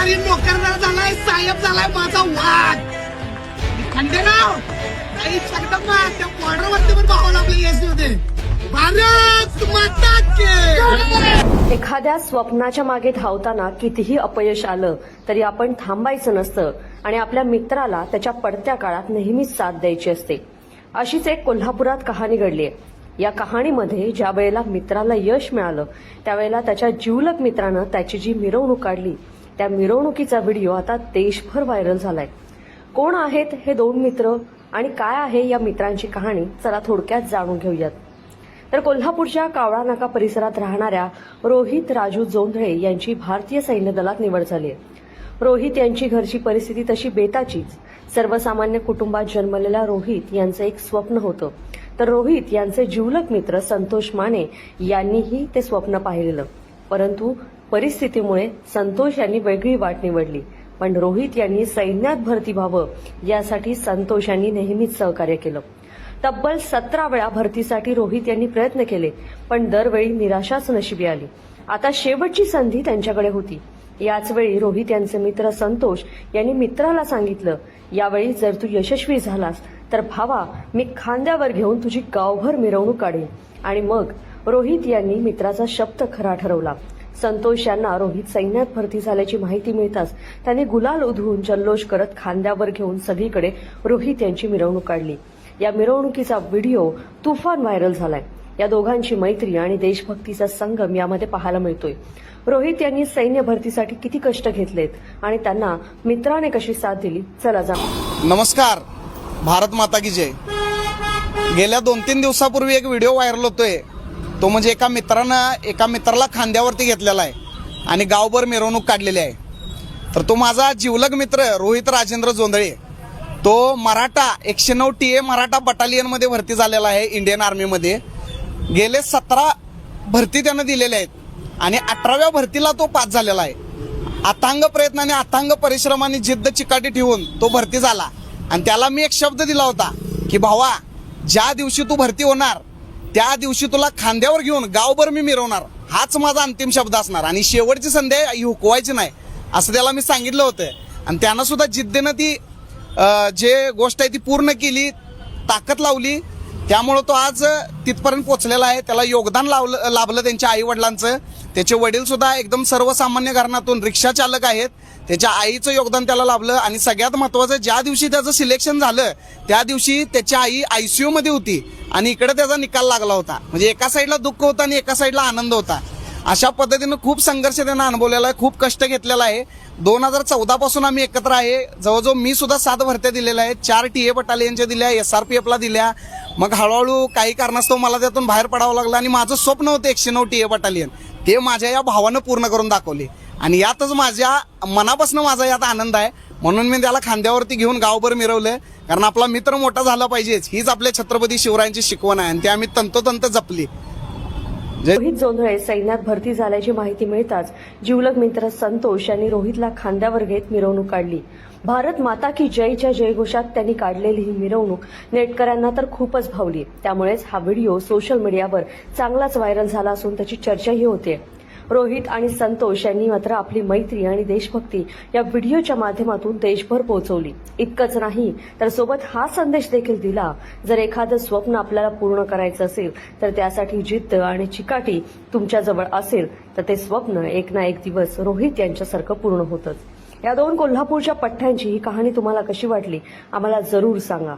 सरकारी नोकरदार झालाय, साहेब झालाय माझा वाघ. खंडेराव काही जगदंबा त्या बॉर्डरवरती पण पाहावं आपल्या एसटी होते. भारत माता की. एखाद्या स्वप्नाच्या मागे धावताना कितीही अपयश आलं तरी आपण थांबायचं नसतं आणि आपल्या मित्राला त्याच्या पडत्या काळात नेहमीच साथ द्यायची असते. अशीच एक कोल्हापुरात कहाणी घडली आहे. या कहाणीमध्ये ज्या वेळेला मित्राला यश मिळालं त्यावेळेला त्याच्या जिवलग मित्रानं त्याची जी मिरवणूक काढली त्या मिरवणुकीचा व्हिडिओ आता देशभर व्हायरल झालाय. कोण आहेत हे दोन मित्र आणि काय आहे या मित्रांची कहाणी, चला थोडक्यात जाणून घेऊयात. तर कोल्हापूरच्या कावळा नाका परिसरात राहणाऱ्या रोहित राजू जोंधळे यांची भारतीय सैन्य दलात निवड झाली आहे. रोहित यांची घरची परिस्थिती तशी बेताचीच. सर्वसामान्य कुटुंबात जन्मलेल्या रोहित यांचं एक स्वप्न होतं. तर रोहित यांचे जिवलग मित्र संतोष माने यांनीही ते स्वप्न पाहिलेलं. परंतु परिस्थितीमुळे संतोष यांनी वेगळी वाट निवडली. पण रोहित यांनी सैन्यात भरती व्हावं यासाठी संतोष यांनी नेहमीच सहकार्य केलं. तब्बल 17 वेळा भरतीसाठी रोहित यांनी प्रयत्न केले, पण दरवेळी निराशाच नशिबी आली. आता शेवटची संधी त्यांच्याकडे होती. याच वेळी रोहित यांचे मित्र संतोष यांनी मित्राला सांगितलं, यावेळी जर तू यशस्वी झालास तर भावा मी खांद्यावर घेऊन तुझी गावभर मिरवणूक काढेन. आणि मग रोहित यांनी मित्राचा शब्द खरा ठरवला. संतोष यांना रोहित सैन्यात भरती झाल्याची माहिती मिळताच त्यांनी गुलाल उधळून जल्लोष करत खांद्यावर घेऊन सगळीकडे रोहित यांची मिरवणूक काढली. या मिरवणुकीचा व्हिडिओ तुफान व्हायरल झालाय. या दोघांची मैत्री आणि देशभक्तीचा संगम यामध्ये पाहायला मिळतोय. रोहित यांनी सैन्य भरतीसाठी किती कष्ट घेतलेत आणि त्यांना मित्राने कशी साथ दिली, चला जा. नमस्कार, भारत माता की जय. गेल्या 2-3 दिवसापूर्वी एक व्हिडिओ व्हायरल होतोय. तो म्हणजे एका मित्राला खांद्यावरती घेतलेला आहे आणि गावभर मिरवणूक काढलेली आहे. तर तो माझा जिवलग मित्र रोहित राजेंद्र जोंधळे, तो मराठा 109 TA मराठा बटालियनमध्ये भरती झालेला आहे इंडियन आर्मीमध्ये. गेले 17 भरती त्यानं दिलेल्या आहेत आणि 18व्या भरतीला तो पास झालेला आहे. अथांग प्रयत्नाने अथांग परिश्रमाने जिद्द चिकाटी ठेवून तो भरती झाला. आणि त्याला मी एक शब्द दिला होता की भावा, ज्या दिवशी तू भरती होणार त्या दिवशी तुला खांद्यावर घेऊन गावभर मी मिरवणार. हाच माझा अंतिम शब्द असणार आणि शेवटची संधी हुकवायची नाही असं त्याला मी सांगितलं होतं. आणि त्यानं सुद्धा जिद्दीनं ती जे गोष्ट आहे ती पूर्ण केली, ताकद लावली. त्यामुळं तो आज तिथपर्यंत पोहोचलेला आहे. त्याला योगदान लाभलं त्यांच्या आई वडिलांचं. त्याचे वडील सुद्धा एकदम सर्वसामान्य घराण्यातून रिक्षा चालक आहेत. त्याच्या आईचं योगदान त्याला लाभलं. आणि सगळ्यात महत्वाचं, ज्या दिवशी त्याचं सिलेक्शन झालं त्या दिवशी त्याची आई ICU मध्ये होती आणि इकडे त्याचा निकाल लागला होता. म्हणजे एका साईडला दुःख होतं आणि एका साईडला आनंद होता. अशा पद्धतीनं खूप संघर्ष त्यानं अनुभवलेला आहे, खूप कष्ट घेतलेला आहे. 2014 पासून आम्ही एकत्र आहे. जवळजवळ मी सुद्धा 7 भरत्या दिलेल्या आहेत. 4 TA बटालियनच्या दिल्या, SRPFला दिल्या. मग हळूहळू काही कारणास्तव मला त्यातून बाहेर पडावं लागलं आणि माझं स्वप्न होतं 109 TA बटालियन, ते माझ्या या भावानं पूर्ण करून दाखवले. आणि यातच माझ्या मनापासून माझा यात आनंद आहे. म्हणून मी त्याला खांद्यावरती घेऊन गावभर मिरवलं. कारण आपला मित्र मोठा झाला पाहिजेच, हीच आपल्या छत्रपती शिवरायांची शिकवण आहे आणि ती आम्ही तंतोतंत जपली. रोहित जोंधळे सैन्यात भरती झाल्याची माहिती मिळताच जिवलग मित्र संतोष यांनी रोहितला खांद्यावर घेत मिरवणूक काढली. भारत माता की जयच्या जयघोषात त्यांनी काढलेली ही मिरवणूक नेटकऱ्यांना तर खूपच भावली. त्यामुळेच हा व्हिडिओ सोशल मीडियावर चांगलाच व्हायरल झाला असून त्याची चर्चाही होते. रोहित आणि संतोष यांनी मात्र आपली मैत्री आणि देशभक्ती या व्हिडिओच्या माध्यमातून देशभर पोहोचवली. इतकंच नाही तर सोबत हा संदेश देखील दिला, जर एखादं स्वप्न आपल्याला पूर्ण करायचं असेल तर त्यासाठी जिद्द आणि चिकाटी तुमच्याजवळ असेल तर ते स्वप्न एक ना एक दिवस रोहित यांच्यासारखं पूर्ण होतंच. या 2 कोल्हापूरच्या पठ्ठ्यांची ही कहाणी तुम्हाला कशी वाटली आम्हाला जरूर सांगा.